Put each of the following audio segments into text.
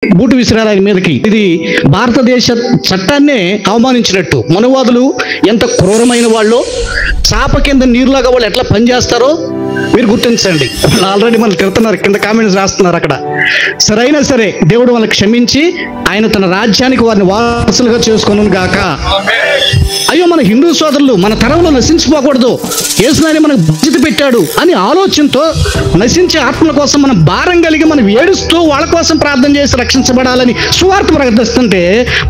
Boot విసిరారు ఆయన మీదకి. ఇది భారతదేశ చట్టాన్నే అవమానించినట్టు. మనువాదులు ఎంత క్రూరమైన వాళ్ళు, చాప కింద నీరులాగా వాళ్ళు ఎట్లా పనిచేస్తారో మీరు గుర్తించండి. ఆల్రెడీ మనల్ని తిడుతున్నారు, కింద కామెంట్స్ రాస్తున్నారు అక్కడ. సరైనా సరే దేవుడు వాళ్ళకి క్షమించి ఆయన తన రాజ్యానికి వారిని వారసులుగా చేసుకొనును గాక. అయ్యో మన హిందూ సోదరులు మన తరంలో నశించిపోకూడదు, యేసునాయన మనకు బాధ్యత పెట్టాడు అని ఆలోచనతో నశించే ఆత్మల కోసం మనం భారం కలిగి మనం ఏడుస్తూ వాళ్ళ కోసం ప్రార్థన చేసి రక్షించబడాలని సువార్త ప్రకటిస్తుంటే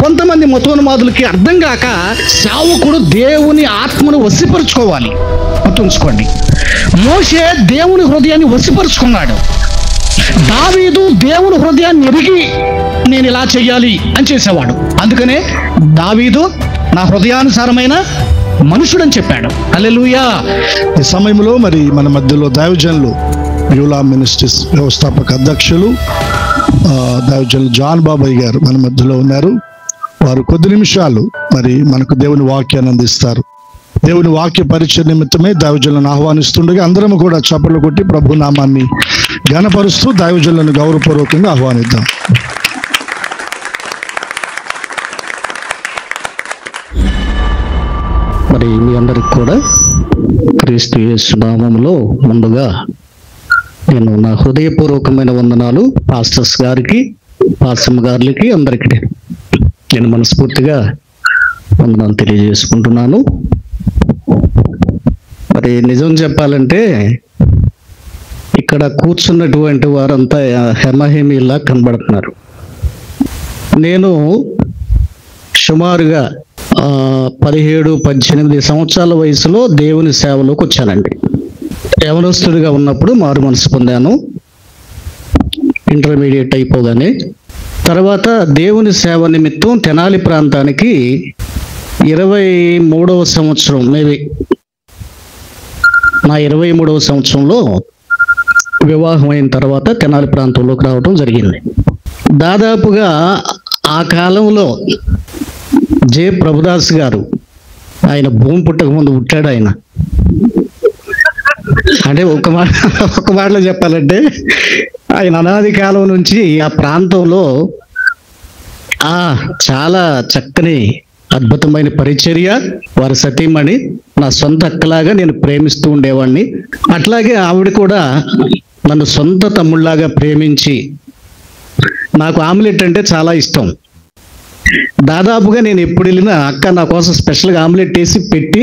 కొంతమంది మతోన్మాదులకి అర్థం కాక సేవకుడు దేవుని ఆత్మను వశపరుచుకోవాలి. గుర్తుంచుకోండి, మోషే దేవుని హృదయాన్ని వశపరుచుకున్నాడు. దావీదు దేవుని హృదయాన్ని ఎరిగి నేను ఇలా చెయ్యాలి అని చేసేవాడు. అందుకనే దావీదు నా హృదయానుసారమైన మనుషుడని చెప్పాడు. హల్లెలూయా. ఈ సమయంలో మరి మన మధ్యలో దైవజనులు యూలా మినిస్ట్రీస్ వ్యవస్థాపక అధ్యక్షులు దైవజనులు జాన్ బాబాయ్ గారు మన మధ్యలో ఉన్నారు. వారు కొద్ది నిమిషాలు మరి మనకు దేవుని వాక్యాన్ని అందిస్తారు. దేవుని వాక్య పరిచయ నిమిత్తమే దైవజనులను ఆహ్వానిస్తుండగా అందరం కూడా చప్పట్లు కొట్టి ప్రభు నామాన్ని ఘనపరుస్తూ దైవజనులను గౌరవపూర్వకంగా ఆహ్వానిద్దాం. మరి మీ అందరికి కూడా క్రీస్తు యేసు నామములో ముందుగా నేను నా హృదయపూర్వకమైన వందనాలు పాస్టర్స్ గారికి, పాస్టమ్ గారికి, అందరికీ నేను మనస్ఫూర్తిగా వందనాలు తెలియజేసుకుంటున్నాను. మరి నిజం చెప్పాలంటే ఇక్కడ కూర్చున్నటువంటి వారంతా హెమహేమిలా కనబడుతున్నారు. నేను సుమారుగా 17-18 సంవత్సరాల వయసులో దేవుని సేవలోకి వచ్చానండి. యవనస్తుడిగా ఉన్నప్పుడు మారు మనసు పొందాను. ఇంటర్మీడియట్ అయిపోగానే తర్వాత దేవుని సేవ నిమిత్తం తెనాలి ప్రాంతానికి 23వ సంవత్సరం, మేబీ నా 23వ సంవత్సరంలో వివాహం అయిన తర్వాత తెనాలి ప్రాంతంలోకి రావడం జరిగింది. దాదాపుగా ఆ కాలంలో జె ప్రభుదాస్ గారు, ఆయన భూమి పుట్టక ముందు పుట్టాడు ఆయన. అంటే ఒక మాటలో చెప్పాలంటే ఆయన అనాది కాలం నుంచి ఆ ప్రాంతంలో చాలా చక్కని అద్భుతమైన పరిచర్య, వారి సతీమణి నా సొంత అక్కలాగా నేను ప్రేమిస్తూ ఉండేవాడిని. అట్లాగే ఆవిడ కూడా నన్ను సొంత తమ్ముళ్లాగా ప్రేమించి, నాకు ఆమ్లెట్ అంటే చాలా ఇష్టం. దాదాపుగా నేను ఎప్పుడు వెళ్ళినా అక్క నా కోసం స్పెషల్గా ఆమ్లెట్ వేసి పెట్టి,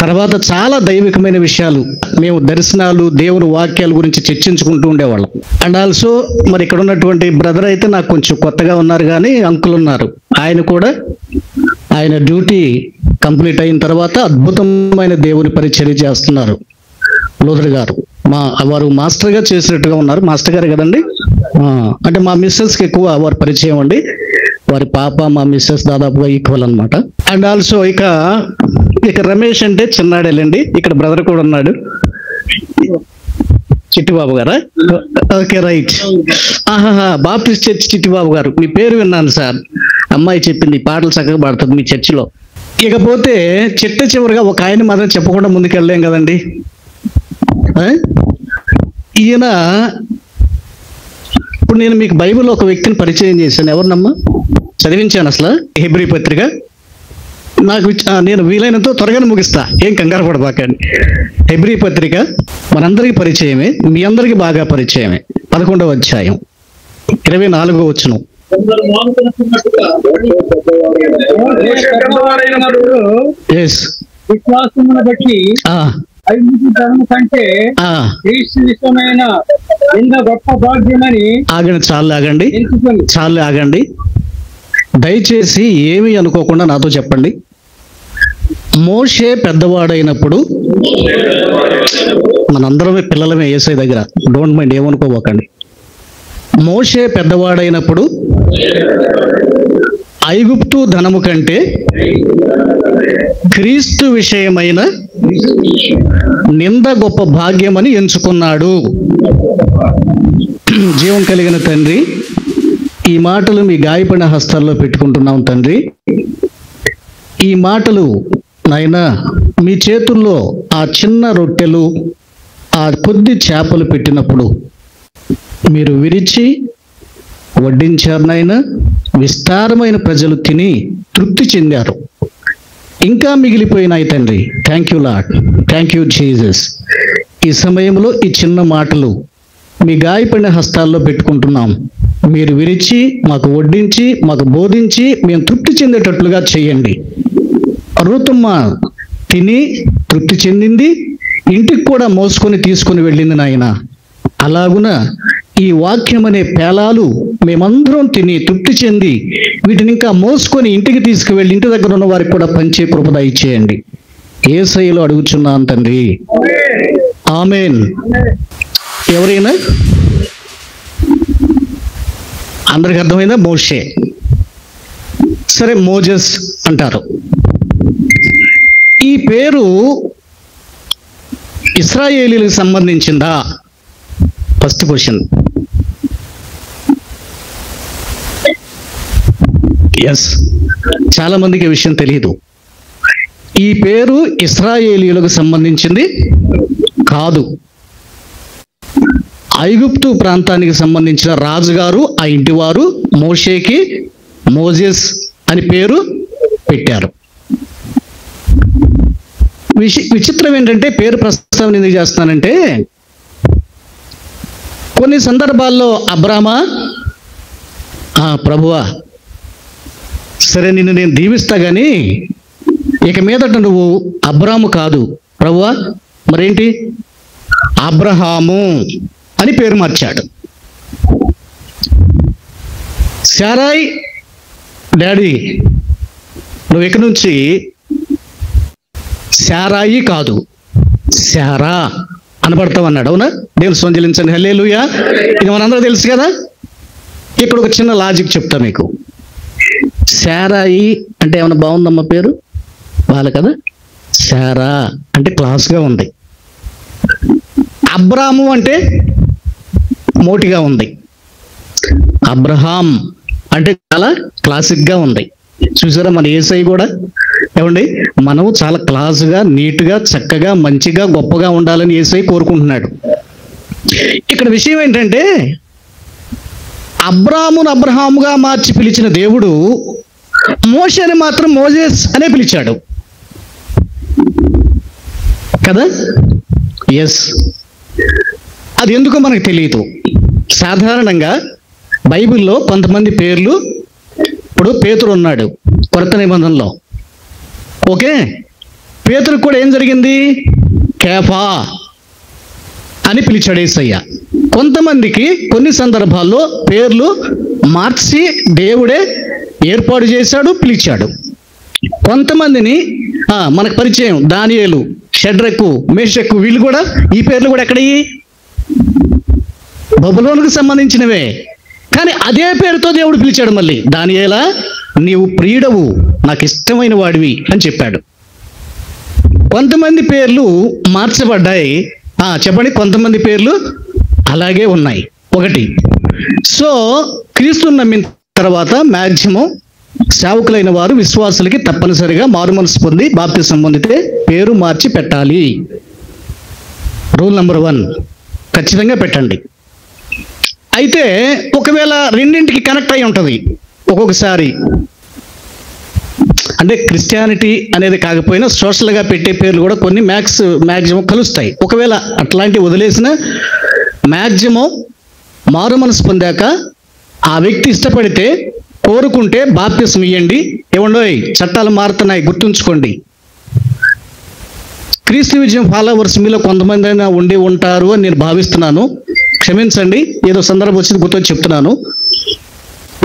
తర్వాత చాలా దైవికమైన విషయాలు, మేము దర్శనాలు, దేవుని వాక్యాల గురించి చర్చించుకుంటూ ఉండేవాళ్ళం. అండ్ ఆల్సో మరి ఇక్కడ ఉన్నటువంటి బ్రదర్ అయితే నాకు కొంచెం కొత్తగా ఉన్నారు, కానీ అంకుల్ ఉన్నారు. ఆయన కూడా ఆయన డ్యూటీ కంప్లీట్ అయిన తర్వాత అద్భుతమైన దేవుని పరిచర్య చేస్తున్నారు. లోదర్ గారు వారు మాస్టర్గా చేసినట్టుగా ఉన్నారు. మాస్టర్ గారు కదండి. అంటే మా మిస్సెస్కి ఎక్కువ వారి పరిచయం అండి. వారి పాప మా మిస్సెస్ దాదాపుగా ఈక్వల్ అనమాట. అండ్ ఆల్సో ఇక రమేష్ అంటే చిన్నాడేలండి. ఇక్కడ బ్రదర్ కూడా ఉన్నాడు, చిట్టిబాబు గారా? Okay, right. Baptist church Chittibabu గారు, మీ పేరు విన్నాను సార్. అమ్మాయి చెప్పింది పాటలు చక్కగా పాడుతుంది మీ చర్చిలో. ఇకపోతే చివరిగా ఒక ఆయన మాత్రం చెప్పకుండా ముందుకెళ్ళలేం కదండి. ఈయన ఇప్పుడు నేను మీకు బైబిల్లో ఒక వ్యక్తిని పరిచయం చేశాను. ఎవరినమ్మా చదివించాను అసలు, హెబ్రీ పత్రిక. నేను వీలైనంత త్వరగానే ముగిస్తా, ఏం కంగారు పడబాకండి. హెబ్రీ పత్రిక మనందరికీ పరిచయమే, మీ అందరికీ బాగా పరిచయమే. 11వ అధ్యాయం 24వ వచనం. విశ్వాసమును బట్టి చాలు ఆగండి, దయచేసి ఏమీ అనుకోకుండా నాతో చెప్పండి. మోషే పెద్దవాడైనప్పుడు, మనందరమే పిల్లలమే యేసయ్య దగ్గర, డోంట్ మైండ్, ఏమనుకోబోకండి. మోషే పెద్దవాడైనప్పుడు ఐగుప్తు ధనము కంటే క్రీస్తు విషయమైన నింద గొప్ప భాగ్యమని ఎంచుకున్నాడు. జీవం కలిగిన తండ్రి, ఈ మాటలు మీ గాయపడిన హస్తాల్లో పెట్టుకుంటున్నాం తండ్రి. ఈ మాటలు నాయనా మీ చేతుల్లో ఆ చిన్న రొట్టెలు, ఆ కొద్ది చేపలు పెట్టినప్పుడు మీరు విరిచి వడ్డించారు నాయన. విస్తారమైన ప్రజలు తిని తృప్తి చెందారు. ఇంకా మిగిలిపోయినాయి తండ్రి. Thank you lord, thank you Jesus. ఈ సమయంలో ఈ చిన్న మాటలు మీ గాయపడిన హస్తాల్లో పెట్టుకుంటున్నాం. మీరు విరిచి మాకు వడ్డించి మాకు బోధించి మేము తృప్తి చెందేటట్లుగా చేయండి. రూతమ్మ తిని తృప్తి చెందింది, ఇంటికి కూడా మోసుకొని తీసుకొని వెళ్ళింది నాయన. అలాగున ఈ వాక్యం అనే పేలాలు మేమందరం తిని తృప్తి చెంది వీటిని ఇంకా మోసుకొని ఇంటికి తీసుకువెళ్ళి ఇంటి దగ్గర ఉన్న వారికి కూడా పంచే కృప దయచేయండి. యేసయ్యలో అడుగుచున్నాను తండ్రి, ఆమేన్. ఎవరైనా అందరికి అర్థమైందా? మోషే. సరే, మోజెస్ అంటారు. ఈ పేరు ఇశ్రాయేలీలకు సంబంధించిందా? First question. ఎస్, చాలా మందికి ఈ విషయం తెలియదు. ఈ పేరు ఇశ్రాయేలీయులకు సంబంధించింది కాదు. ఐగుప్తు ప్రాంతానికి సంబంధించిన రాజుగారు, ఆ ఇంటివారు మోషేకి మోజెస్ అని పేరు పెట్టారు. విచిత్రం ఏంటంటే, పేరు ప్రస్తావన ఎందుకు చేస్తానంటే, కొన్ని సందర్భాల్లో అబ్రామా, ప్రభువా సరే నిన్ను నేను దీవిస్తా కానీ ఇక మీదట నువ్వు అబ్రాము కాదు ప్రభువా, మరేంటి అబ్రహాము అని పేరు మార్చాడు. శారాయ్, డాడీ నువ్వు ఇక నుంచి శారాయి కాదు శారా అనబడతావు అన్నాడు. అవునా? దేవుని స్తోత్రించండి, హల్లెలూయా. ఇది మనందరూ తెలుసు కదా. ఇక్కడ ఒక చిన్న లాజిక్ చెప్తా మీకు. శారాయి అంటే ఏమైనా బాగుందమ్మా పేరు? బాగా కదా. శారా అంటే క్లాస్గా ఉంది. అబ్రాము అంటే మోటిగా ఉంది. అబ్రహాం అంటే చాలా క్లాసిక్గా ఉంది. చూసారా, మన యేసయ్య కూడా ఏమండి, మనం చాలా క్లాసుగా, నీట్గా, చక్కగా, మంచిగా, గొప్పగా ఉండాలని యేసయ్య కోరుకుంటున్నాడు. ఇక్కడ విషయం ఏంటంటే, అబ్రామును అబ్రహాముగా మార్చి పిలిచిన దేవుడు మోషేని మాత్రం మోజెస్ అనే పిలిచాడు కదా. ఎస్, అది ఎందుకో మనకు తెలియదు. సాధారణంగా బైబిల్లో కొంతమంది పేర్లు, ఇప్పుడు పేతురు ఉన్నాడు కొత్త నిబంధనలో, ఓకే, పేతురుకు కూడా ఏం జరిగింది? కేఫా అని పిలిచాడు యేసయ్య. కొంతమందికి కొన్ని సందర్భాల్లో పేర్లు మార్చి దేవుడే ఏర్పాటు చేశాడు, పిలిచాడు. కొంతమందిని మనకు పరిచయం, దానియేలు, షడ్రకు, మేషకు, వీళ్ళు కూడా ఈ పేర్లు కూడా ఎక్కడయ్యి? బబులోనుకు సంబంధించినవే. కానీ అదే పేరుతో దేవుడు పిలిచాడు మళ్ళీ. దానియేలా, నీవు ప్రియుడవు, నాకు ఇష్టమైన వాడివి అని చెప్పాడు. కొంతమంది పేర్లు మార్చబడ్డాయి. చెప్పండి, కొంతమంది పేర్లు అలాగే ఉన్నాయి. ఒకటి, సో క్రీస్తుని నమ్మిన తర్వాత మ్యాక్సిమం సేవకులైన వారు, విశ్వాసులకి తప్పనిసరిగా మారు మనసు పొంది బాప్తిసం పొందితే పేరు మార్చి పెట్టాలి. రూల్ నెంబర్ 1, ఖచ్చితంగా పెట్టండి. అయితే ఒకవేళ రెండింటికి కనెక్ట్ అయి ఉంటుంది ఒక్కొక్కసారి, అంటే క్రిస్టియానిటీ అనేది కాకపోయినా సోషల్గా పెట్టే పేర్లు కూడా కొన్ని మ్యాక్సిమం కలుస్తాయి. ఒకవేళ అట్లాంటివి వదిలేసిన మ్యాక్సిమం మారు మనసు పొందాక ఆ వ్యక్తి ఇష్టపడితే, కోరుకుంటే బాప్తిసం ఇవ్వండి. ఏమండోయ్, చట్టాలు మారుతున్నాయి, గుర్తుంచుకోండి. క్రీస్తు విజయం ఫాలోవర్స్ మీలో కొంతమంది అయినా ఉండి ఉంటారు అని నేను భావిస్తున్నాను. క్షమించండి, ఏదో సందర్భం వచ్చింది గుర్తొచ్చి చెప్తున్నాను.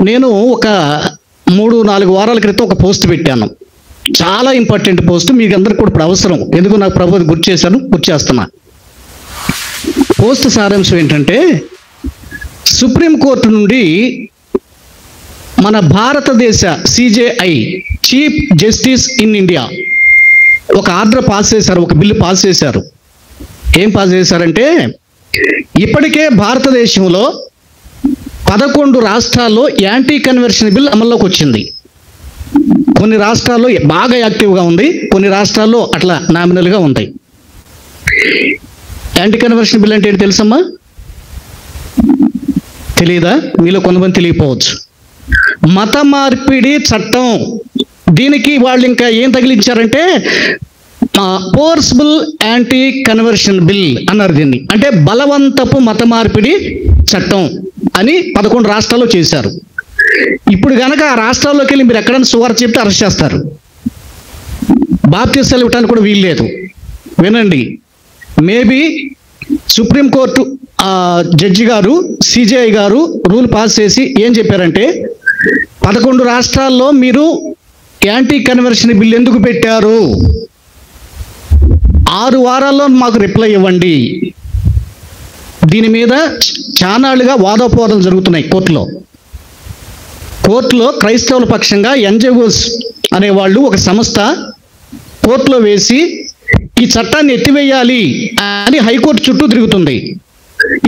నేను ఒక 3-4 వారాల క్రితం ఒక పోస్ట్ పెట్టాను. చాలా ఇంపార్టెంట్ పోస్ట్, మీకు అందరికి కూడా ఇప్పుడు అవసరం. ఎందుకు నాకు ప్రభు గుర్తు చేస్తున్నా. పోస్ట్ సారాంశం ఏంటంటే, సుప్రీంకోర్టు నుండి మన భారతదేశ CJI, chief justice in India, ఒక ఆర్డర్ పాస్ చేశారు, ఒక బిల్లు పాస్ చేశారు. ఏం పాస్ చేశారంటే, ఇప్పటికే భారతదేశంలో 11 రాష్ట్రాల్లో యాంటీ కన్వర్షన్ బిల్ అమల్లోకి వచ్చింది. కొన్ని రాష్ట్రాల్లో బాగా యాక్టివ్గా ఉంది, కొన్ని రాష్ట్రాల్లో అట్లా నామినల్గా ఉంది. యాంటీ కన్వర్షన్ బిల్ అంటే ఏంటి తెలుసమ్మా? తెలియదా? మీలో కొంతమంది తెలియకపోవచ్చు. మత మార్పిడి చట్టం, దీనికి వాళ్ళు ఇంకా ఏం తగిలించారంటే ఫోర్స్బుల్ యాంటీ కన్వర్షన్ బిల్ అన్నారు దీన్ని. అంటే బలవంతపు మత మార్పిడి చట్టం అని 11 రాష్ట్రాల్లో చేశారు. ఇప్పుడు కనుక ఆ రాష్ట్రాల్లోకి వెళ్ళి మీరు ఎక్కడైనా సువార్త చెప్తే అరెస్ట్ చేస్తారు. బాప్తిస్తాలు ఇవ్వడానికి కూడా వీల్లేదు. వినండి, మేబీ సుప్రీంకోర్టు జడ్జి గారు, సిజేఐ గారు రూల్ పాస్ చేసి ఏం చెప్పారంటే 11 రాష్ట్రాల్లో మీరు యాంటీ కన్వర్షన్ బిల్ ఎందుకు పెట్టారు, 6 వారాల్లో మాకు రిప్లై ఇవ్వండి. దీని మీద చానాళ్ళుగా వాదోపవాదాలు జరుగుతున్నాయి కోర్టులో క్రైస్తవుల పక్షంగా ఎన్జిఓస్ అనేవాళ్ళు ఒక సంస్థ కోర్టులో వేసి ఈ చట్టాన్ని ఎత్తివేయాలి అని హైకోర్టు చుట్టూ తిరుగుతుంది.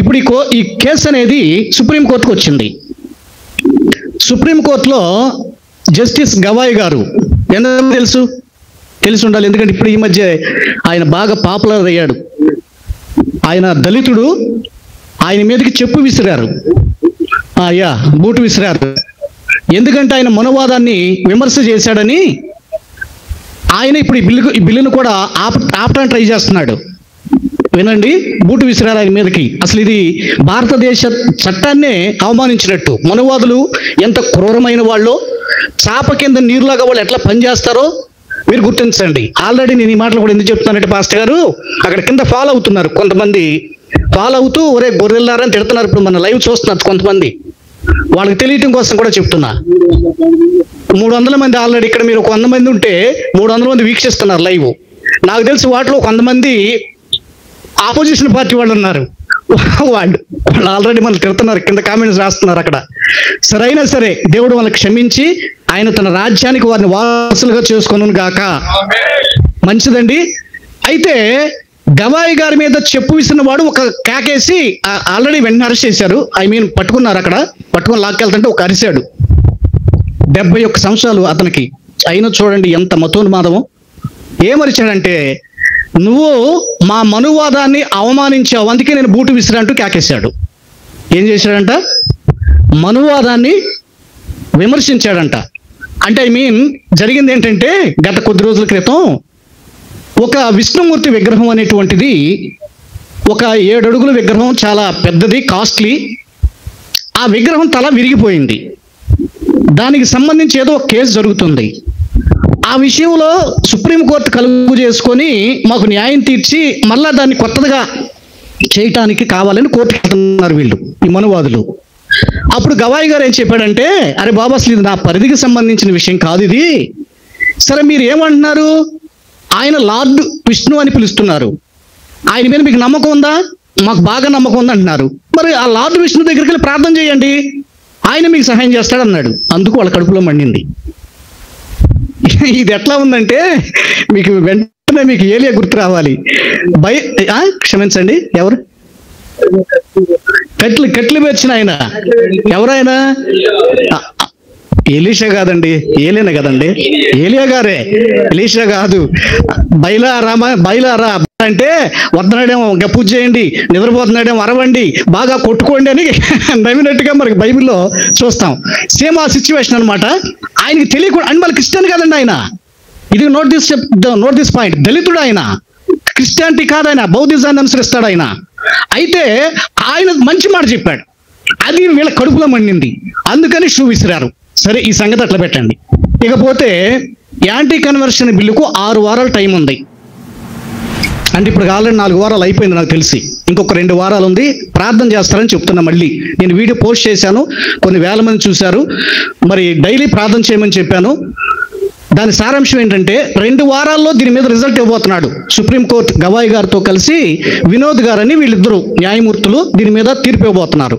ఇప్పుడు ఈ కేసు అనేది సుప్రీంకోర్టుకు వచ్చింది. సుప్రీంకోర్టులో జస్టిస్ గవాయ్ గారు ఎందుకు తెలిసి ఉండాలి, ఎందుకంటే ఇప్పుడు ఈ మధ్య ఆయన బాగా పాపులర్ అయ్యాడు. ఆయన దళితుడు, ఆయన మీదకి చెప్పు విసిరారు, బూటు విసిరారు. ఎందుకంటే ఆయన మనోవాదాన్ని విమర్శ చేశాడని ఆయన ఇప్పుడు ఈ బిల్లును కూడా ఆపడానికి ట్రై చేస్తున్నాడు. వినండి, బూటు విసిరారు ఆయన మీదకి. అసలు ఇది భారతదేశ చట్టాన్నే అవమానించినట్టు. మనోవాదులు ఎంత క్రూరమైన వాళ్ళు, చాప కింద నీరులాగా వాళ్ళు ఎట్లా పనిచేస్తారో మీరు గుర్తించండి. ఆల్రెడీ నేను ఈ మాటలు కూడా ఎందుకు చెప్తున్నానంటే పాస్టర్ గారు అక్కడ కింద ఫాలో అవుతున్నారు, కొంతమంది ఫాలో అవుతూ ఒరే గొర్రెల్లారని తిడుతున్నారు. ఇప్పుడు మన లైవ్ చూస్తున్నారు కొంతమంది, వాళ్ళకి తెలియటం కోసం కూడా చెప్తున్నా. 300 మంది ఆల్రెడీ, ఇక్కడ మీరు 100 మంది ఉంటే 300 మంది వీక్షిస్తున్నారు లైవ్. నాకు తెలిసి వాటిలో కొంతమంది ఆపోజిషన్ పార్టీ వాళ్ళు ఉన్నారు. వాళ్ళు ఆల్రెడీ మనల్ని తిడుతున్నారు, కింద కామెంట్స్ రాస్తున్నారు అక్కడ. సరైనా సరే దేవుడు వాళ్ళకి క్షమించి ఆయన తన రాజ్యానికి వారిని వారసులుగా చేసుకొనును గాక. మంచిదండి. అయితే గవాయి గారి మీద చెప్పు విసిన వాడు ఒక కేకేసి ఆల్రెడీ వెంటనే అరెస్ట్ చేశారు. పట్టుకున్నారు, అక్కడ పట్టుకొని లాక్కెళ్తుంటే ఒక అరిశాడు. 71 సంవత్సరాలు అతనికి. అయినా చూడండి ఎంత మతోన్మాదము. ఏమరిచాడంటే, నువ్వు మా మనువాదాన్ని అవమానించావు, అందుకే నేను బూటు విసిరంటూ కేకేశాడు. ఏం చేశాడంట? మనువాదాన్ని విమర్శించాడంట. అంటే జరిగింది ఏంటంటే, గత కొద్ది రోజుల క్రితం ఒక విష్ణుమూర్తి విగ్రహం అనేటువంటిది, ఒక 7 అడుగుల విగ్రహం, చాలా పెద్దది, కాస్ట్లీ. ఆ విగ్రహం తల విరిగిపోయింది. దానికి సంబంధించి ఏదో ఒక కేసు జరుగుతుంది. ఆ విషయంలో సుప్రీంకోర్టు కలుగు చేసుకొని మాకు న్యాయం తీర్చి మళ్ళా దాన్ని కొత్తగా చేయటానికి కావాలని కోర్టుకి వెళ్తున్నారు వీళ్ళు, ఈ మనువాదులు. అప్పుడు గవాయి గారు ఏం చెప్పాడంటే, అరే బాబా, అసలు ఇది నా పరిధికి సంబంధించిన విషయం కాదు ఇది. సరే మీరు ఏమంటున్నారు, ఆయన లార్డ్ విష్ణు అని పిలుస్తున్నారు, ఆయన మీద మీకు నమ్మకం ఉందా? మాకు బాగా నమ్మకం ఉంది అంటున్నారు. మరి ఆ లార్డ్ విష్ణు దగ్గరికి వెళ్ళి ప్రార్థన చేయండి, ఆయన మీకు సహాయం చేస్తాడన్నాడు. అందుకు వాళ్ళ కడుపులో మండింది. ఇది ఎట్లా ఉందంటే, మీకు వెంటనే మీకు ఏలియా గుర్తు రావాలి. క్షమించండి, ఎవరు కట్లు పేర్చిన ఆయన ఎవరైనా? ఎలీషా కాదండి, ఏలియా కదండి, ఏలియా గారే, ఎలీషా కాదు. బయలారా అంటే వద్దనాడేమో పూజ చేయండి, నిద్రపోతున్నాడేమో అరవండి, బాగా కొట్టుకోండి అని నవ్వినట్టుగా మనకి బైబిల్లో చూస్తాం. సేమ్ ఆ సిచ్యువేషన్ అనమాట. ఆయనకి తెలియకుండా, అండ్ మళ్ళీ క్రిస్టియన్ కాదండి ఆయన. ఇది నోట్ దిస్ పాయింట్. దళితుడు ఆయన, క్రిస్టియానిటీ కాదు ఆయన, బౌద్ధిజాన్ని అనుసరిస్తాడు ఆయన. అయితే ఆయన మంచి మాట చెప్పాడు, అది వీళ్ళ కడుపులో మండింది, అందుకని షూ విసిరారు. సరే, ఈ సంగతి అట్లా పెట్టండి. ఇకపోతే యాంటీ కన్వర్షన్ బిల్లుకు 6 వారాలు టైం ఉంది. అంటే ఇప్పుడు ఆల్రెడీ 4 వారాలు అయిపోయింది నాకు తెలిసి, ఇంకొక 2 వారాలు ఉంది. ప్రార్థన చేస్తారని చెప్తున్నా. మళ్ళీ నేను వీడియో పోస్ట్ చేశాను, కొన్ని వేల మంది చూశారు. మరి డైలీ ప్రార్థన చేయమని చెప్పాను. దాని సారాంశం ఏంటంటే, 2 వారాల్లో దీని మీద రిజల్ట్ ఇవ్వబోతున్నాడు సుప్రీంకోర్టు గవాయి గారితో కలిసి వినోద్ గారని వీళ్ళిద్దరూ న్యాయమూర్తులు దీని మీద తీర్పు ఇవ్వబోతున్నారు.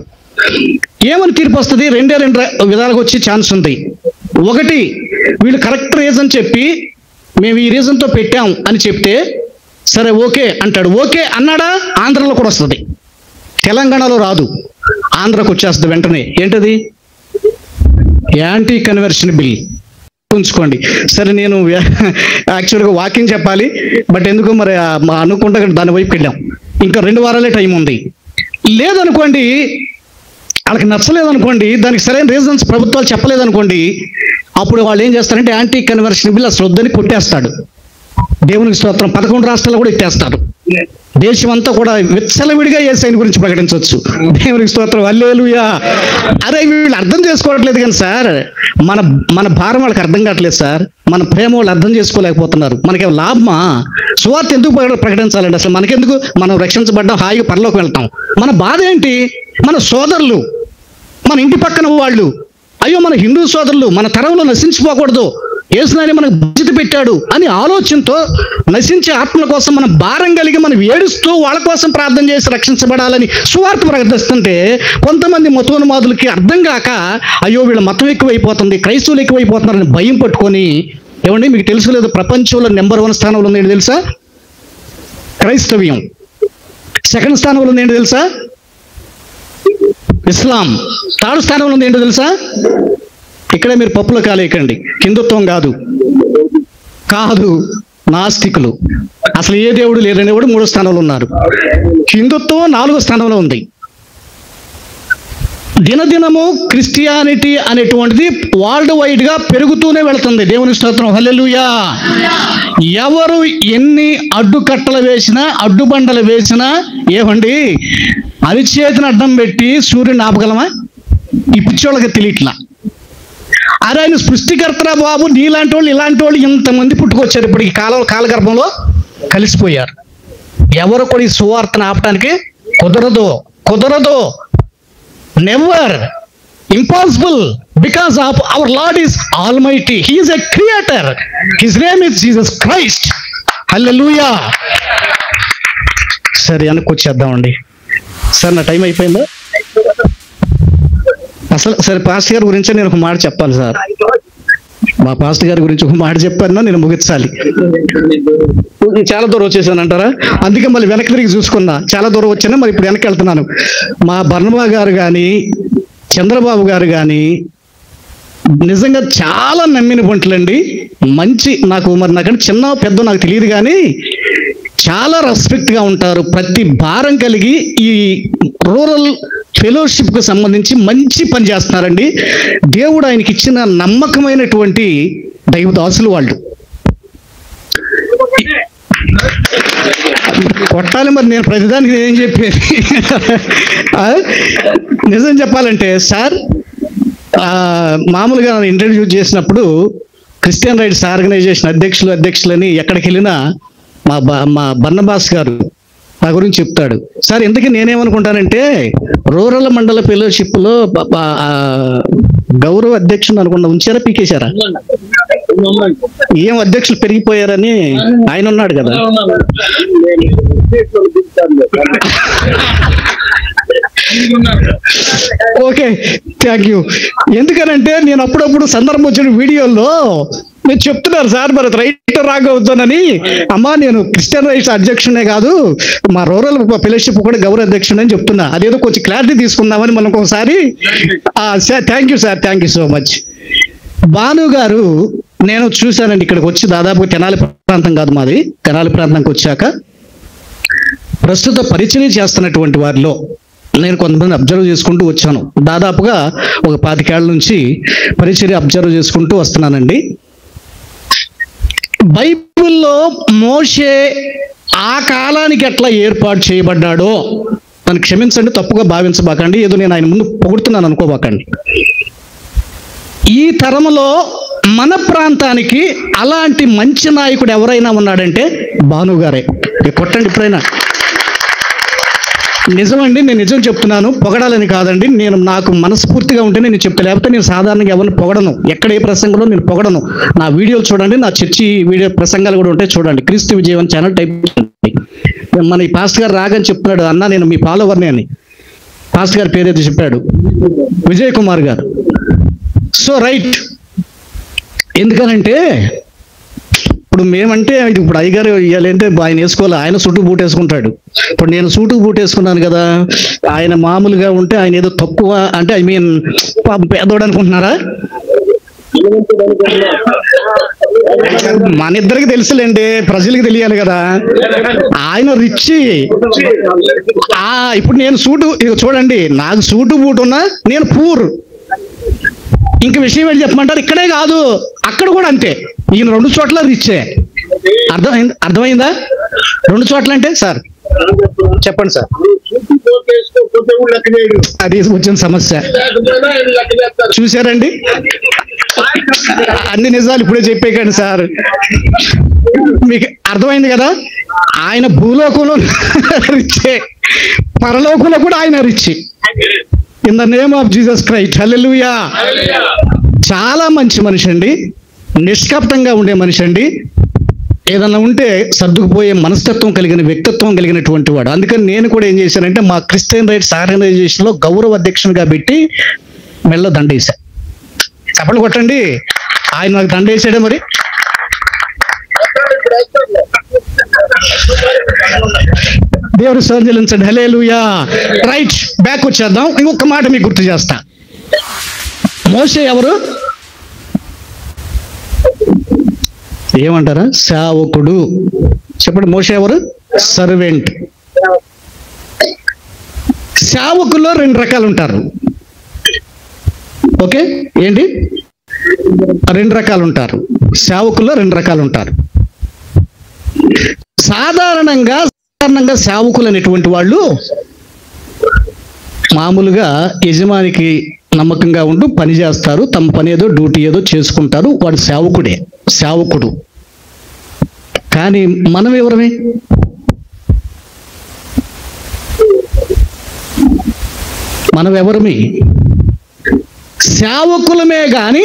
ఏమని తీర్పు వస్తుంది? 2 విధాలుగా వచ్చే ఛాన్స్ ఉంది. ఒకటి, వీళ్ళు కరెక్ట్ రీజన్ చెప్పి మేము ఈ రీజన్తో పెట్టాం అని చెప్తే సరే ఓకే అంటాడు. ఓకే అన్నాడా, ఆంధ్రలో కూడా వస్తుంది. తెలంగాణలో రాదు, ఆంధ్రకు వచ్చేస్తుంది వెంటనే. ఏంటది? Anti conversion bill. ఉంచుకోండి. సరే, నేను యాక్చువల్గా వాకింగ్ చెప్పాలి, బట్ ఎందుకు మరి అనుకుంటా దాని వైపు వెళ్ళాం. ఇంకా 2 వారాలే టైం ఉంది. లేదనుకోండి, వాళ్ళకి నచ్చలేదనుకోండి, దానికి సరైన రీజన్స్ ప్రభుత్వాలు చెప్పలేదనుకోండి, అప్పుడు వాళ్ళు ఏం చేస్తారంటే యాంటీ కన్వర్షన్ బిల్ అసలు వద్దని కొట్టేస్తాడు. దేవునికి స్తోత్రం. 11 రాష్ట్రాల్లో కూడా ఎత్తేస్తారు. దేశం అంతా కూడా విచ్చలవిడిగా యేసయ్యని గురించి ప్రకటించవచ్చు. దేవునికి స్తోత్రం. హల్లెలూయా. అరే వీళ్ళు అర్థం చేసుకోవట్లేదు కానీ సార్, మన భారం వాళ్ళకి అర్థం కావట్లేదు సార్. మన ప్రేమ వాళ్ళు అర్థం చేసుకోలేకపోతున్నారు. మనకేం లాభమా? సువార్త ఎందుకు ప్రకటించాలండి? అసలు మనకెందుకు? మనం రక్షించబడ్డాం, హాయిగా పరలోకి వెళ్తాం. మన బాధ ఏంటి? మన సోదరులు, మన ఇంటి పక్కన వాళ్ళు, అయ్యో మన హిందూ సోదరులు మన తరంలో నశించిపోకూడదు, యేసునాయన మనకు బాధ్యత పెట్టాడు అని ఆలోచనతో నశించే ఆత్మల కోసం మనం భారం కలిగి మనం ఏడుస్తూ వాళ్ళ కోసం ప్రార్థన చేసి రక్షించబడాలని సువార్త ప్రకటిస్తుంటే, కొంతమంది మతోన్మాదులకి అర్థం కాక అయ్యో వీళ్ళ మతం ఎక్కువైపోతుంది, క్రైస్తవులు ఎక్కువైపోతున్నారని భయం పట్టుకొని, ఏమండి మీకు తెలుసు లేదు, ప్రపంచంలో నెంబర్ 1 స్థానంలో ఉంది ఏంటి తెలుసా? క్రైస్తవ్యం. సెకండ్ స్థానంలో ఉంది ఏంటి తెలుసా? ఇస్లాం. థర్డ్ స్థానంలో ఉంది ఏంటో తెలుసా? ఇక్కడే మీరు పప్పులో కాలేయకండి. హిందుత్వం కాదు, నాస్తికులు. అసలు ఏ దేవుడు లేరనే వాడు 3వ స్థానంలో ఉన్నారు. హిందుత్వం 4వ స్థానంలో ఉంది. దినదినము క్రిస్టియానిటీ అనేటువంటిది వరల్డ్ వైడ్ గా పెరుగుతూనే వెళుతుంది. దేవుని స్తోత్రం. హల్లెలూయా. ఎవరు ఎన్ని అడ్డుకట్టలు వేసినా, అడ్డుబండలు వేసినా, ఏమండి అరిచేతిని అడ్డం పెట్టి సూర్యుని ఆపగలమా? ఈ పిచ్చోళ్ళకి తెలియట్లా. అరే ఆయన సృష్టికర్తరా బాబు, నీలాంటి వాళ్ళు ఇలాంటి వాళ్ళు ఇంతమంది పుట్టుకొచ్చారు, ఇప్పటికి కాలగర్భంలో కలిసిపోయారు. ఎవరు కూడా ఈ సువార్తను ఆపడానికి కుదరదు. Never. Impossible. Because of our lord is almighty. He is a creator. His name is Jesus Christ. Hallelujah. సరే అనుకొచ్చేద్దామండి. సార్ నా టైం అయిపోయిందా? అసలు సరే, పాస్టర్ గారి గురించి నేను ఒక మాట చెప్పాలి సార్. మా పాస్టర్ గారి గురించి ఒక మాట చెప్పాను, నేను ముగించాలి. చాలా దూరం వచ్చేసాను అంటారా? అందుకే మళ్ళీ వెనక్కి తిరిగి చూసుకున్నా. చాలా దూరం వచ్చాను, మరి ఇప్పుడు వెనక్కి వెళ్తున్నాను. మా బర్నబా గారు కానీ, చంద్రబాబు గారు కానీ నిజంగా చాలా నమ్మిన పంటలండి. మంచి నాకంటే చిన్న పెద్ద నాకు తెలియదు కానీ చాలా రెస్పెక్ట్గా ఉంటారు. ప్రతి భారం కలిగి ఈ రూరల్ ఫెలోషిప్కు సంబంధించి మంచి పని చేస్తున్నారండి. దేవుడు ఆయనకి ఇచ్చిన నమ్మకమైనటువంటి దైవదాసులు వాళ్ళు. కొట్టాలి మరి, నేను ప్రతిదానికి ఏం చెప్పేది. నిజం చెప్పాలంటే సార్, మామూలుగా ఇంట్రడ్యూస్ చేసినప్పుడు క్రిస్టియన్ రైట్స్ ఆర్గనైజేషన్ అధ్యక్షులని ఎక్కడికి వెళ్ళినా మా బర్నబాస్ గారు నా గురించి చెప్తాడు. సార్ ఇంతకీ నేనేమనుకుంటానంటే, రూరల్ మండల ఫెలోషిప్లో గౌరవ అధ్యక్షుడు అనుకున్నా ఉంచారా, పీకేశారా? ఏం అధ్యక్షులు పెరిగిపోయారని ఆయన ఉన్నాడు కదా. Okay, thank you. ఎందుకనంటే నేను అప్పుడప్పుడు సందర్భం వచ్చిన వీడియోల్లో మీరు చెప్తున్నారు సార్, మరి రైటర్ రాగవుతానని. అమ్మా నేను క్రిస్టియన్ రైట్స్ అధ్యక్షుడే కాదు, మా రూరల్ ఫెలోషిప్ కూడా గౌరవ అధ్యక్షుడు అని చెప్తున్నా. అదేదో కొంచెం క్లారిటీ తీసుకుందామని మనం ఒకసారి. Thank you sir, thank you so much. Bhanu గారు నేను చూశానండి ఇక్కడికి వచ్చి, దాదాపు తెనాలి ప్రాంతం కాదు మాది, తెనాలి ప్రాంతానికి వచ్చాక ప్రస్తుత పరిచయం చేస్తున్నటువంటి వారిలో నేను కొంతమంది అబ్జర్వ్ చేసుకుంటూ వచ్చాను. దాదాపుగా ఒక 25 ఏళ్ల నుంచి పరిచర్య అబ్జర్వ్ చేసుకుంటూ వస్తున్నానండి. బైబిల్లో మోషే ఆ కాలానికి ఎట్లా ఏర్పాటు చేయబడ్డాడో, నన్ను క్షమించండి, తప్పుగా భావించబాకండి, ఏదో నేను ఆయన ముందు పొగుడుతున్నాను అనుకోబాకండి. ఈ తరంలో మన ప్రాంతానికి అలాంటి మంచి నాయకుడు ఎవరైనా ఉన్నాడంటే భాను గారే. కొట్టండి ఎప్పుడైనా. నిజమండి, నేను నిజం చెప్తున్నాను, పొగడాలని కాదండి. నాకు మనస్ఫూర్తిగా ఉంటే నేను చెప్తా, లేకపోతే నేను సాధారణంగా ఎవరిని పొగడను. ఎక్కడ ఏ ప్రసంగంలో నేను పొగడను. నా వీడియోలు చూడండి, నా చర్చి వీడియో ప్రసంగాలు కూడా ఉంటాయి చూడండి. క్రీస్తు విజయం ఛానల్ టైప్ చేయండి. మన ఈ పాస్టర్ గారు రాగని చెప్తున్నాడు, అన్న నేను మీ ఫాలోవర్ని అని. పాస్టర్ గారి పేరు ఏదో చెప్పాడు, విజయ్ కుమార్ గారు. So right. ఎందుకనంటే ఇప్పుడు మేమంటే, ఇప్పుడు అయ్యగారు ఇవ్వాలంటే ఆయన వేసుకోవాలి, ఆయన సూటు బూట్ వేసుకుంటాడు. ఇప్పుడు నేను సూటు బూట్ వేసుకున్నాను కదా, ఆయన మామూలుగా ఉంటే ఆయన ఏదో తక్కువ అంటే, ఐ మీన్ పేదోడు అనుకుంటున్నారా? మన ఇద్దరికి తెలుసులేండి, ప్రజలకు తెలియాలి కదా. ఆయన రిచ్. ఇప్పుడు నేను సూటు, ఇక చూడండి, నాకు సూటు బూటు ఉన్నా నేను పూర్. ఇంక విషయం ఏంటి చెప్పమంటారు? ఇక్కడే కాదు, అక్కడ కూడా అంతే. ఈయన 2 చోట్ల రిచ్చే. అర్థమైందా? 2 చోట్ల అంటే సార్ చెప్పండి సార్, అది వచ్చిన సమస్య. చూసారండి, అన్ని నిజాలు ఇప్పుడే చెప్పేకండి సార్. మీకు అర్థమైంది కదా? ఆయన భూలోకంలో రిచ్చే, పరలోకంలో కూడా ఆయన rich. In the name of Jesus Christ, hallelujah. చాలా మంచి మనిషి అండి, నిష్కపటంగా ఉండే మనిషి అండి. ఏదన్నా ఉంటే సర్దుకుపోయే మనస్తత్వం కలిగిన, వ్యక్తిత్వం కలిగినటువంటి వాడు. అందుకని నేను కూడా ఏం చేశానంటే, మా క్రిస్టియన్ రైట్స్ ఆర్గనైజేషన్లో గౌరవ అధ్యక్షునిగా పెట్టి మెడలో దండ వేశా. చప్పట్లు కొట్టండి, ఆయన నాకు దండ వేసాడే మరి. దేవుడు సర్జలించండి, హల్లెలూయా. రైట్, బ్యాక్ వచ్చేద్దాం. ఇంకొక మాట మీకు గుర్తు చేస్తా. మోషే ఎవరు? ఏమంటారా? సేవకుడు. చెప్పండి, మోషే ఎవరు? సర్వెంట్. సేవకుల్లో 2 రకాలు ఉంటారు. ఓకే, ఏంటి? 2 రకాలు ఉంటారు. సేవకుల్లో 2 రకాలు ఉంటారు. సాధారణంగా సేవకులు అనేటువంటి వాళ్ళు మామూలుగా యజమానికి నమ్మకంగా ఉంటూ పని చేస్తారు, తమ పని ఏదో డ్యూటీ ఏదో చేసుకుంటారు. వాడు సేవకుడు. కానీ మనం ఎవరమే? మనం ఎవరమే? సేవకులమే గాని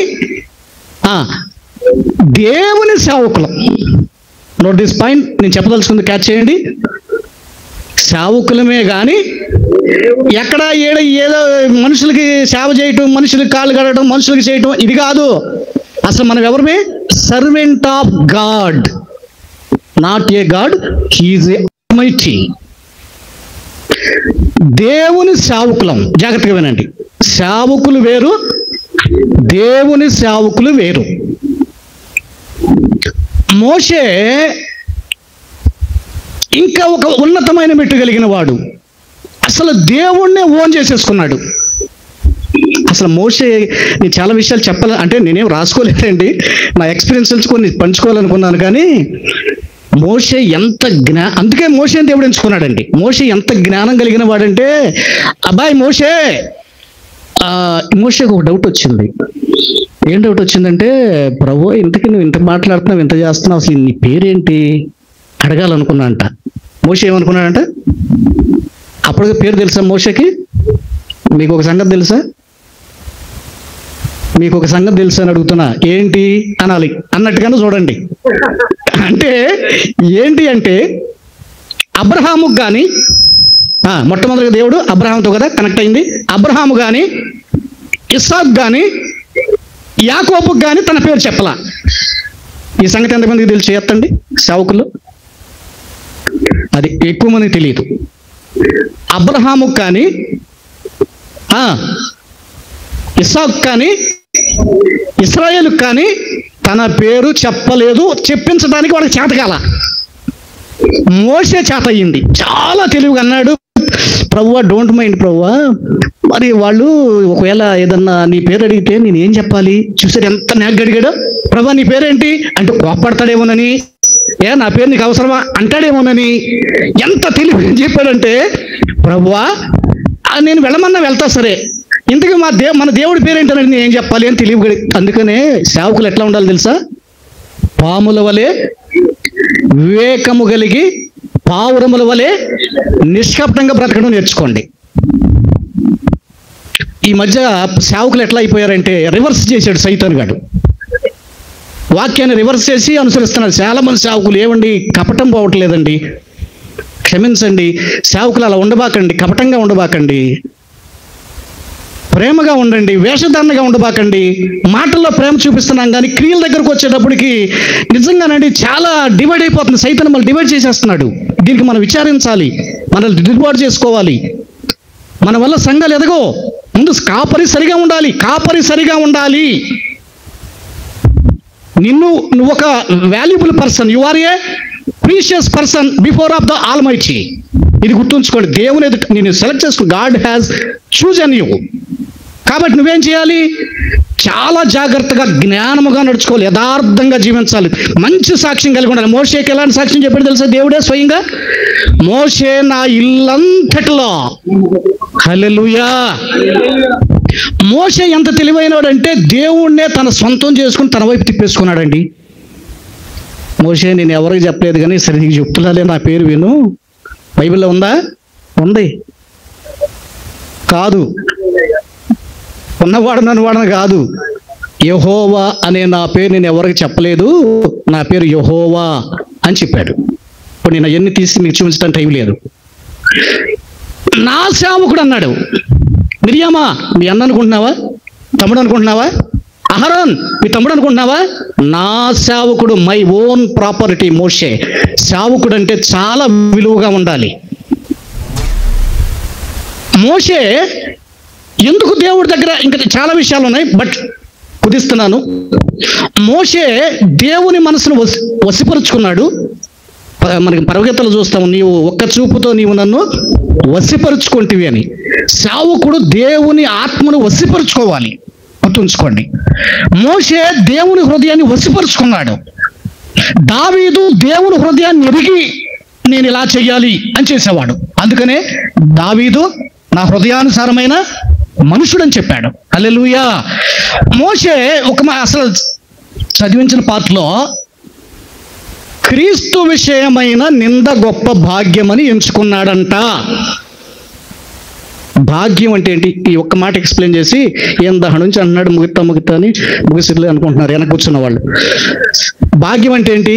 దేవుని సేవకులం. నోట్ దిస్ పాయింట్, నేను చెప్పదలుచుకుంది క్యాచ్ చేయండి. సేవకులమే గాని ఎక్కడ ఏదో మనుషులకి సేవ చేయటం, మనుషులకి కాళ్ళు కడగడం, మనుషులకి చేయటం, ఇది కాదు. అసలు మనం ఎవరమే? Servant of God, not a God, he is a almighty. దేవుని సేవకులం. జాగ్రత్తగా వినండి, సేవకులు వేరు, దేవుని సేవకులు వేరు. మోషే ఇంకా ఒక ఉన్నతమైన మెట్టు కలిగిన వాడు. అసలు దేవుణ్ణే ఓన్ చేసేసుకున్నాడు. అసలు మోషే, నేను చాలా విషయాలు చెప్పాలి అంటే నేనేం రాసుకోలేదండి, నా ఎక్స్పీరియన్సెస్ కొన్ని పంచుకోవాలనుకున్నాను. కానీ మోషే ఎంత అందుకే మోషే దేవుడు ఎంచుకున్నాడండి. మోషే ఎంత జ్ఞానం కలిగిన వాడంటే, అబ్బాయి మోషేకి ఒక డౌట్ వచ్చింది. ఏం డౌట్ వచ్చిందంటే, ప్రభు ఇంతకీ నువ్వు ఇంత మాట్లాడుతున్నావు, ఇంత చేస్తున్నావు, అసలు నీ పేరేంటి అడగాలనుకున్నా అంట. మోషే ఏమనుకున్నాడంట? అప్పటికే పేరు తెలుసా మోషేకి? మీకు ఒక సంగతి తెలుసా? మీకు ఒక సంగతి తెలుసా అని అడుగుతున్నా. ఏంటి అనాలి అన్నట్టుగానే చూడండి. అంటే ఏంటి అంటే, అబ్రహాముకు కానీ, మొట్టమొదటిగా దేవుడు అబ్రహాంతో కదా కనెక్ట్ అయింది. అబ్రహాము కానీ, ఇస్సాకు కానీ, యాకోబుకు కానీ తన పేరు చెప్పలా. ఈ సంగతి ఎంతమందికి తెలిసి ఎత్తండి సేవకులు? అది ఎక్కువ మందికి తెలియదు. అబ్రహాముకు కానీ, ఇస్సాకు కానీ, ఇశ్రాయేలుకు కానీ తన పేరు చెప్పలేదు. చెప్పించడానికి వాడికి చేతకాల. మోషే చేత అయ్యింది. చాలా తెలివిగా అన్నాడు, ప్రభువా డోంట్ మైండ్ ప్రభువా, మరి వాళ్ళు ఒకవేళ ఏదన్నా నీ పేరు అడిగితే నేను ఏం చెప్పాలి? చూసాడు ఎంత నాగ్ అడిగాడు. ప్రభువా నీ పేరేంటి అంటే కోప్పడతాడేమోనని, నా పేరు నీకు అవసరమా అంటాడేమోనని ఎంత తెలివిగా చెప్పాడంటే, ప్రభువా నేను వెళ్ళమన్నా వెళ్తా సరే, ఇంతకీ మన దేవుడి పేరేంటని నేను ఏం చెప్పాలి అని తెలివి. అందుకనే సేవకులు ఎట్లా ఉండాలి తెలుసా? పాముల వలె వివేకము కలిగి, పావురముల వలె నిష్కపటంగా బ్రతకడం నేర్చుకోండి. ఈ మధ్య సేవకులు ఎట్లా అయిపోయారంటే, రివర్స్ చేశాడు సైతాన్ గాడు. వాక్యాన్ని రివర్స్ చేసి అనుసరిస్తున్నారు చాలా మంది సేవకులు. ఏమండి, కపటం పోవట్లేదండి, క్షమించండి. సేవకులు అలా ఉండబాకండి, కపటంగా ఉండబాకండి, ప్రేమగా ఉండండి, వేషధారణగా ఉండబాకండి. మాటల్లో ప్రేమ చూపిస్తున్నాం కానీ క్రియల దగ్గరకు వచ్చేటప్పటికి నిజంగానండి చాలా డివైడ్ అయిపోతుంది. సైతాన్ మళ్ళీ డివైడ్ చేసేస్తున్నాడు. దీనికి మనం విచారించాలి, మనల్ని దిద్దుబాటు చేసుకోవాలి. మన వల్ల సంఘాలు ఎదగో. ముందు కాపరి సరిగా ఉండాలి, కాపరి సరిగా ఉండాలి. నువ్వు ఒక valuable person, you are a precious person before of the almighty. ఇది గుర్తుంచుకోండి. దేవుని ఎదుట నేను సెలెక్ట్ చేసుకుని, గాడ్ హ్యాస్ చూజన్ యూ. కాబట్టి నువ్వేం చేయాలి? చాలా జాగ్రత్తగా జ్ఞానముగా నడుచుకోవాలి, యథార్థంగా జీవించాలి, మంచి సాక్ష్యం కలిగి ఉండాలి. మోషేకి ఎలాంటి సాక్ష్యం చెప్పాడు తెలుసా? దేవుడే స్వయంగా, మోషే నా ఇల్లంతటిలో, హల్లెలూయా. మోషే ఎంత తెలివైనవాడంటే దేవుణ్ణే తన సొంతం చేసుకుని తన వైపు తిప్పేసుకున్నాడండి. మోషే నేను ఎవరికి చెప్పలేదు కానీ సరే నీకు చెప్తున్నాలే, నా పేరు విను, బైబిల్లో ఉందా? ఉంది. కాదు, ఉన్నవాడు నన్ను వాడను కాదు, యెహోవా అనే నా పేరు నేను ఎవరికి చెప్పలేదు, నా పేరు యెహోవా అని చెప్పాడు. ఇప్పుడు నేను అవన్నీ తీసి మీకు చూపించడం టైం లేదు. నా సేవకుడు అన్నాడు. మిరియామా మీ అన్న అనుకుంటున్నావా? తమ్ముడు అనుకుంటున్నావా? అహరోన్ మీ తమ్ముడు అనుకుంటున్నావా? నా సేవకుడు, మై ఓన్ ప్రాపర్టీ మోషే. సేవకుడు అంటే చాలా విలువగా ఉండాలి. మోషే ఎందుకు దేవుడి దగ్గర, ఇంకా చాలా విషయాలు ఉన్నాయి బట్ కుదిస్తున్నాను. మోషే దేవుని మనసును వశపరుచుకున్నాడు. మనకి పరగతలు చూస్తాము, నీవు ఒక్క చూపుతో నీవు నన్ను వశపరుచుకుంటివి అని. సేవకుడు దేవుని ఆత్మను వశపరుచుకోవాలి, గుర్తుంచుకోండి. మోషే దేవుని హృదయాన్ని వశపరుచుకున్నాడు. దావీదు దేవుని హృదయాన్ని ఎరిగి నేను ఇలా చెయ్యాలి అని చేసేవాడు. అందుకనే దావీదు నా హృదయానుసారమైన మనుషుడని చెప్పాడు. హల్లెలూయా. మోషే అసలు చదివించిన పాటలో క్రీస్తు విషయమైన నింద గొప్ప భాగ్యమని ఎంచుకున్నాడంట. భాగ్యం అంటే ఏంటి? ఈ ఒక్క మాట ఎక్స్ప్లెయిన్ చేసి ఏం దహ నుంచి అంటున్నాడు ముగితా అని ముగిసిలే అనుకుంటున్నారు వెనక కూర్చున్న వాళ్ళు. భాగ్యం అంటే ఏంటి?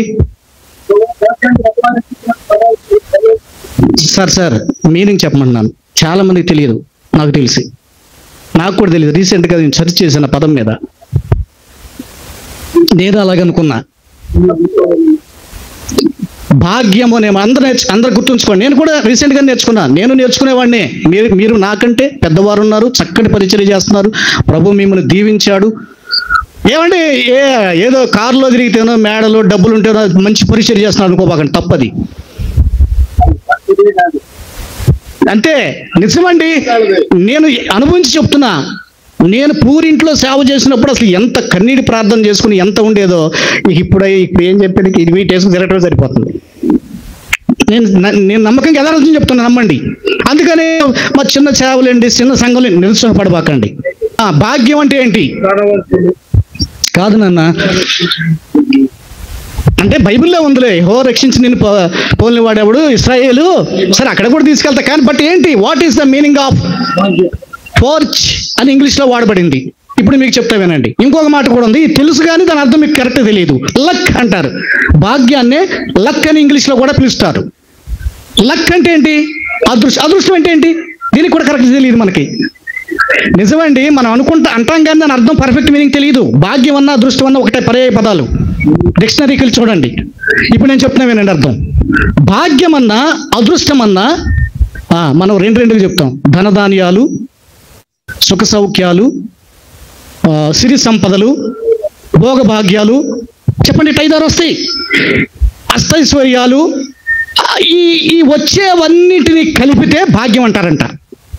సార్ మీనింగ్ చెప్పమంటున్నాను. చాలా మందికి తెలియదు, నాకు తెలిసి, నాకు కూడా తెలియదు. రీసెంట్గా నేను సెర్చ్ చేసిన పదం మీద నేను అలాగనుకున్నా. భాగ్యము అనే అందరూ గుర్తుంచుకోండి. నేను కూడా రీసెంట్గా నేర్చుకున్నాను. నేను నేర్చుకునేవాడిని. మీరు నాకంటే పెద్దవారు ఉన్నారు, చక్కటి పరిచర్య చేస్తున్నారు, ప్రభు మిమ్మల్ని దీవించాడు. ఏమండి ఏదో కారులో తిరిగితేనో మేడలో డబ్బులు ఉంటేనో మంచి పరిచర్య చేస్తున్నారు అనుకోబాకండి, తప్పది. అంతే, నిజమండి. నేను అనుభవించి చెప్తున్నా. నేను పూరింట్లో సేవ చేసినప్పుడు అసలు ఎంత కన్నీటి ప్రార్థన చేసుకుని ఎంత ఉండేదో ఇప్పుడు ఏం చెప్పేది, ఇది వీటేసుకుని తిరగటం సరిపోతుంది. నేను నమ్మకంగా యథార్థం చెప్తున్నా, నమ్మండి. అందుకనే మా చిన్న సేవలండి, చిన్న సంఘంలో నిరుత్సాహపడబాకండి. భాగ్యం అంటే ఏంటి? కాదు నాన్న, అంటే బైబిల్లో ఉందిలే, రక్షించి నేను పోలిన వాడేవాడు ఇశ్రాయేలు. సరే అక్కడ కూడా తీసుకెళ్తా, కానీ బట్ ఏంటి, what is the meaning of fortune అని ఇంగ్లీష్లో వాడబడింది. ఇప్పుడు మీకు చెప్తా వినండి. ఇంకొక మాట కూడా ఉంది, తెలుసు కానీ దాని అర్థం మీకు కరెక్ట్ తెలియదు. లక్ అంటారు. భాగ్యాన్నే లక్ అని ఇంగ్లీష్లో కూడా పిలుస్తారు. లక్ అంటే ఏంటి? అదృష్టం అంటే ఏంటి? దీనికి కూడా కరెక్ట్ తెలియదు మనకి. నిజమండి, మనం అంటాం కానీ దాని అర్థం పర్ఫెక్ట్ మీనింగ్ తెలియదు. భాగ్యం అన్న అదృష్టం అన్న ఒకటే పర్యాయ పదాలు. డిక్షనరీకి వెళ్ళి చూడండి. ఇప్పుడు నేను చెప్తున్నా వినండి అర్థం. భాగ్యం అన్నా అదృష్టం అన్నా మనం రెండుగా చెప్తాం. ధనధాన్యాలు, సుఖ సౌఖ్యాలు, సిరి సంపదలు, భోగభాగ్యాలు, చెప్పండి, 5-6 వస్తాయి. అష్టైశ్వర్యాలు, ఈ వచ్చేవన్నిటిని కలిపితే భాగ్యం అంటారంట.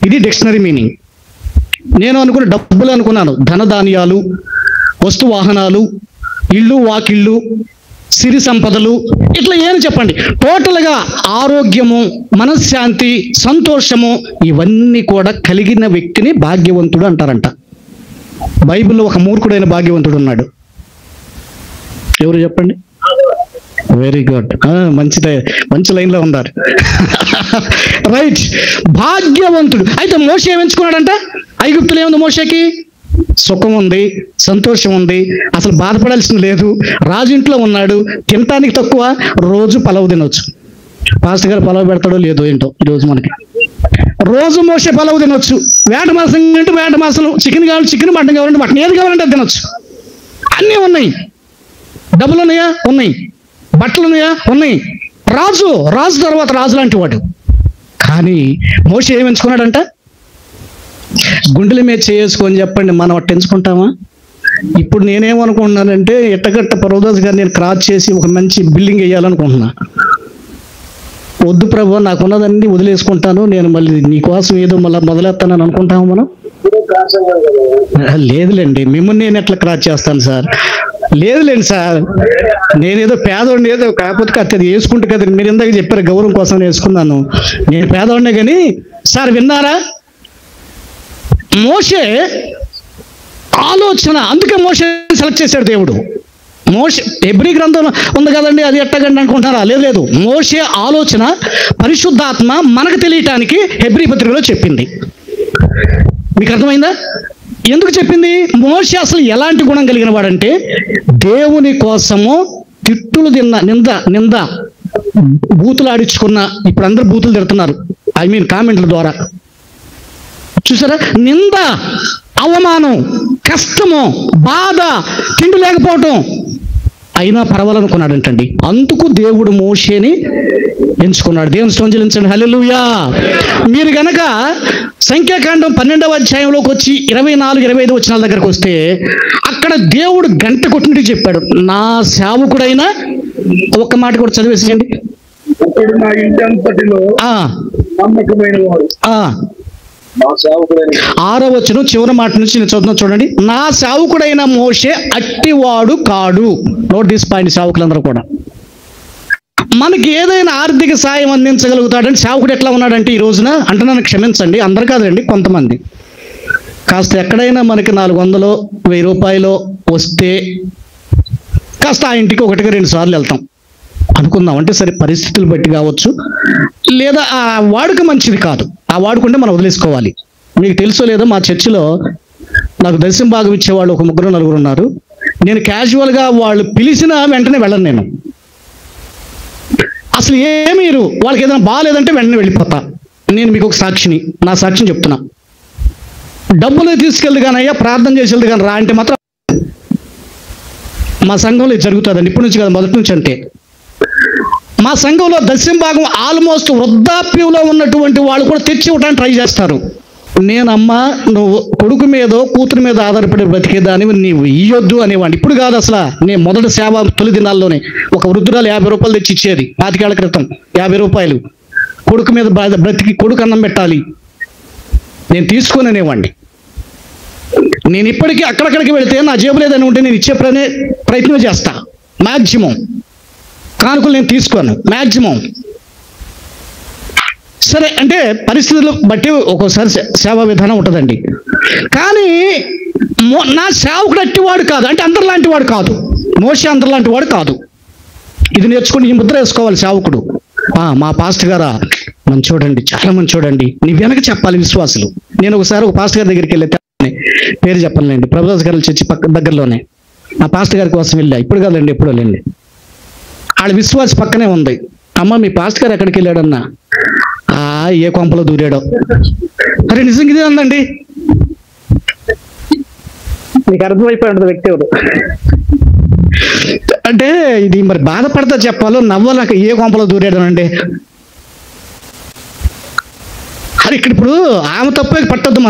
ఇది డిక్షనరీ మీనింగ్. నేను అనుకున్న డబ్బులు అనుకున్నాను. ధనధాన్యాలు, వస్తు వాహనాలు, ఇళ్ళు వాకిళ్ళు, సిరి సంపదలు, ఇట్లా ఏమి చెప్పండి. టోటల్గా ఆరోగ్యము, మనశ్శాంతి, సంతోషము, ఇవన్నీ కూడా కలిగిన వ్యక్తిని భాగ్యవంతుడు అంటారంట. బైబిల్లో ఒక మూర్ఖుడైన భాగ్యవంతుడు ఉన్నాడు. ఎవరు చెప్పండి? వెరీ గుడ్, మంచి లైన్లో ఉన్నారు. రైట్, భాగ్యవంతుడు. అయితే మోషే ఏమెంచుకున్నాడంట? ఐగుప్తులో ఏముంది మోషేకి? సుఖం ఉంది, సంతోషం ఉంది, అసలు బాధపడాల్సింది లేదు. రాజు ఇంట్లో ఉన్నాడు, తినటానికి తక్కువ, రోజు పలావ్ తినొచ్చు. పాస్టర్ గారు పలావ్ పెడతాడో లేదో ఏంటో ఈరోజు మనకి. రోజు మోసే పలావ్ తినొచ్చు. వేట మాసం అంటే వేట మాసం, చికెన్ కావాలి చికెన్, మటన్ కావాలంటే మటన్, ఏది కావాలంటే అది తినొచ్చు. అన్నీ ఉన్నాయి. డబ్బులు ఉన్నాయా? ఉన్నాయి. బట్టలు ఉన్నాయా? ఉన్నాయి. రాజు తర్వాత రాజు లాంటి వాడు. కానీ మోషే ఏమి ఎంచుకున్నాడంట? గుండెల మీద చేసుకొని చెప్పండి, మనం అట్టు ఎంచుకుంటామా? ఇప్పుడు నేనేమనుకుంటున్నానంటే ఎట్టగట్ట పర్వదాస్ గారు నేను క్రాస్ చేసి ఒక మంచి బిల్డింగ్ వేయాలనుకుంటున్నా. వద్దు ప్రభు, నాకున్నదన్నీ వదిలేసుకుంటాను, నేను మళ్ళీ నీకోసం ఏదో మళ్ళీ మొదలెత్తానని అనుకుంటాము మనం. లేదులేండి, మిమ్మల్ని నేను ఎట్లా క్రాస్ చేస్తాను సార్? లేదులేండి సార్, నేనేదో పేదోడిని, ఏదో కాకపోతే అది వేసుకుంటే కదా, మీరు ఇందాక చెప్పారు గౌరవం కోసం వేసుకున్నాను, నేను పేదోడినే. కానీ సార్ విన్నారా, మోషే ఆలోచన, అందుకే మోషే సెలెక్ట్ చేశాడు దేవుడు. మోషే హెబ్రీ గ్రంథం ఉంది కదండి, అది ఎట్టగండి అనుకుంటారా? లేదు, మోషే ఆలోచన పరిశుద్ధాత్మ మనకు తెలియటానికి హెబ్రీ పత్రికలో చెప్పింది. మీకు అర్థమైందా? ఎందుకు చెప్పింది? మోషే అసలు ఎలాంటి గుణం కలిగిన వాడంటే, దేవుని కోసము తిట్టులు తిన్న, నింద బూతులు ఆడించుకున్న, ఇప్పుడు అందరూ బూతులు తిడుతున్నారు, కామెంట్ల ద్వారా చూసారా, నింద, అవమానం, కష్టము, బాధ, తిండి లేకపోవటం అయినా పర్వాలనుకున్నాడంటండి. అందుకు దేవుడు మోషేని ఎంచుకున్నాడు. దేవుని స్తోత్రించండి, హల్లెలూయా. మీరు గనక సంఖ్యాకాండం 12వ అధ్యాయంలోకి వచ్చి 24, 25 వచనాల దగ్గరకు వస్తే, అక్కడ దేవుడు గంట కొట్టినట్టు చెప్పాడు, నా సేవకుడైన, ఒక్క మాట కూడా చదివేసేయండి. నా ఇంటి అంతటిలో నమ్మకమైన వాడు, 6వ వచనం చివరి మాట నుంచి నేను చదువుతున్నా చూడండి. నా సేవకుడైన మోషే అట్టివాడు కాడు. నోట్ దిస్ పాయింట్, సేవకులందరూ కూడా. మనకి ఏదైనా ఆర్థిక సాయం అందించగలుగుతాడంటే సేవకుడు ఎట్లా ఉన్నాడంటే, ఈ రోజున అంటే నన్ను క్షమించండి, అందరు కాదండి, కొంతమంది కాస్త ఎక్కడైనా మనకి 400, 1000 రూపాయలు వస్తే కాస్త ఆ ఇంటికి 1-2 సార్లు వెళ్తాం అనుకుందాం. అంటే సరే, పరిస్థితులు బట్టి కావచ్చు, లేదా ఆ వాడుక మంచిది కాదు, ఆ వాడుకుంటే మనం వదిలేసుకోవాలి. మీకు తెలుసో లేదో, మా చర్చిలో నాకు దర్శనం భాగం ఇచ్చేవాళ్ళు ఒక 3-4 ఉన్నారు. నేను క్యాజువల్గా వాళ్ళు పిలిచిన వెంటనే వెళ్ళను. నేను అసలు మీరు వాళ్ళకి ఏదైనా బాగాలేదంటే వెంటనే వెళ్ళిపోతా. నేను మీకు ఒక సాక్షిని, నా సాక్షిని చెప్తున్నా. డబ్బులు తీసుకెళ్ళదు కానీ, అయ్యా ప్రార్థన చేసేది కానీ రా అంటే మాత్రం మా సంఘంలో ఇది జరుగుతుందండి. ఇప్పటి నుంచి కదా, మొదటి నుంచి. అంటే మా సంఘంలో దశమ భాగం ఆల్మోస్ట్ వృద్ధాప్యంలో ఉన్నటువంటి వాళ్ళు కూడా తెచ్చి ఇవ్వడానికి ట్రై చేస్తారు. నేనమ్మా, నువ్వు కొడుకు మీదో కూతురు మీద ఆధారపడి బ్రతికేదాని, నీవు ఇయ్యొద్దు అనేవాడిని. ఇప్పుడు కాదు, అసలు నేను మొదటి సేవ తొలి దినాల్లోనే ఒక వృద్ధురాలు 50 రూపాయలు తెచ్చి ఇచ్చేది, 25 ఏళ్ల క్రితం. 50 రూపాయలు కొడుకు మీద బ్రతికి, కొడుకు అన్నం పెట్టాలి, నేను తీసుకొని అనేవాడిని. నేను ఇప్పటికీ అక్కడక్కడికి వెళితే నా జేబులు ఏదైనా ఉంటే నేను ఇచ్చే ప్రయత్నం చేస్తా. మ్యాక్సిమం కానుకలు నేను తీసుకోను, మ్యాక్సిమం. సరే, అంటే పరిస్థితులు బట్టి ఒక్కోసారి సేవా విధానం ఉంటుందండి. కానీ నా సేవకుడు అట్టివాడు కాదు, అంటే అందరిలాంటి వాడు కాదు. మోషే అందరిలాంటి వాడు కాదు. ఇది నేర్చుకుని ఈ ముద్ర వేసుకోవాలి సేవకుడు. మా పాస్టర్ గారా మంచోడండి, చాలా మంచోడండి, నీ వెనక చెప్పాలి విశ్వాసులు. నేను ఒకసారి ఒక పాస్టర్ గారి దగ్గరికి వెళ్ళి, పేరు చెప్పలేండి, ప్రభుదాస్ గారి చర్చి పక్క దగ్గరలోనే, ఆ పాస్టర్ గారి కోసం వెళ్ళా. ఇప్పుడు కాదండి, ఎప్పుడో లేండి. వాళ్ళ విశ్వాస పక్కనే ఉంది. అమ్మ, మీ పాస్టర్ గారు ఎక్కడికి వెళ్ళాడన్నా? ఏ కొంపలో దూరాడో. అరే నిజంగా ఇదే ఉందండి. మీకు అర్థమైపోయి ఉంటుంది వ్యక్తి ఎవరు అంటే. ఇది మరి బాధపడతా చెప్పాలో నవ్వాలక, ఏ కొంపలో దూరాడనండి. అరే ఇక్కడ ఇప్పుడు ఆమె తప్పే పట్టద్దు,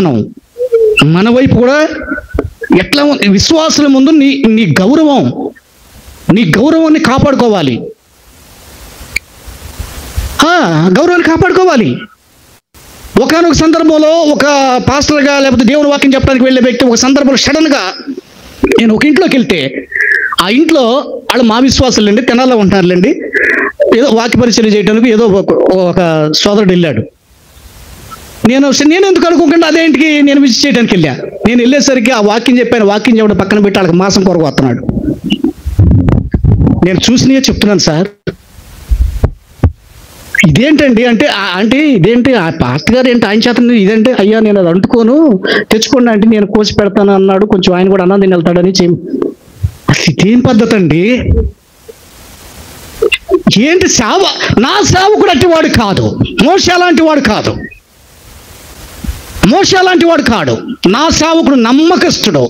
మన వైపు కూడా ఎట్లా విశ్వాసుల ముందు నీ గౌరవాన్ని కాపాడుకోవాలి. గౌరవాన్ని కాపాడుకోవాలి. ఒకనొక సందర్భంలో ఒక పాస్టర్గా లేకపోతే దేవుని వాక్యం చెప్పడానికి వెళ్ళే వ్యక్తి ఒక సందర్భంలో సడన్గా నేను ఒక ఇంట్లోకి వెళ్తే, ఆ ఇంట్లో వాళ్ళు మా విశ్వాసులండి, తెనాల్లో ఉంటారులేండి, ఏదో వాక్య పరిచయం చేయడానికి ఏదో ఒక సోదరుడు వెళ్ళాడు. నేను ఎందుకు అనుకోకుండా అదేంటికి నేను విజిట్ చేయడానికి వెళ్ళా. నేను వెళ్ళేసరికి ఆ వాక్యం చెప్పాను, వాక్యం చెప్పడం పక్కన పెట్టి వాళ్ళకి మాసం కొరకు వస్తున్నాడు. నేను చూసినయే చెప్తున్నాను సార్. ఇదేంటండి అంటే ఇదేంటి ఆ పాస్టర్ గారు ఏంటి ఆయన చేత ఇదంటే, అయ్యా నేను అది అంటుకోను, తెచ్చుకోండి అంటే నేను కోసి పెడతాను అన్నాడు. కొంచెం ఆయన కూడా అన్నం తిని వెళ్తాడని అసలు ఇదేం పద్ధతి అండి? ఏంటి నా సేవకుడు అట్టివాడు కాదు, మోషే అలాంటి వాడు కాదు, మోషే అలాంటి వాడు కాడు. నా సేవకుడు నమ్మకస్తుడు,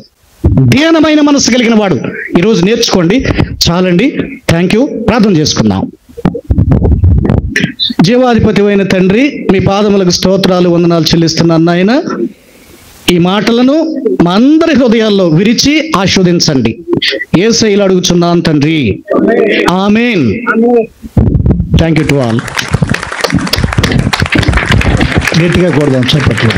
దీనమైన మనసు కలిగిన వాడు. ఈరోజు నేర్చుకోండి. చాలండి, థ్యాంక్ యూ. ప్రార్థన చేసుకుందాం. జీవాధిపతి అయిన తండ్రి, మీ పాదములకు స్తోత్రాలు, వందనాలు చెల్లిస్తున్నాను నాయన. ఈ మాటలను మా అందరి హృదయాల్లో విరిచి ఆస్వాదించండి. యేసయ్యలో అడుగుచున్నాను తండ్రి, amen. Thank you to all. గట్టిగా కొడదాం చప్పట్లు.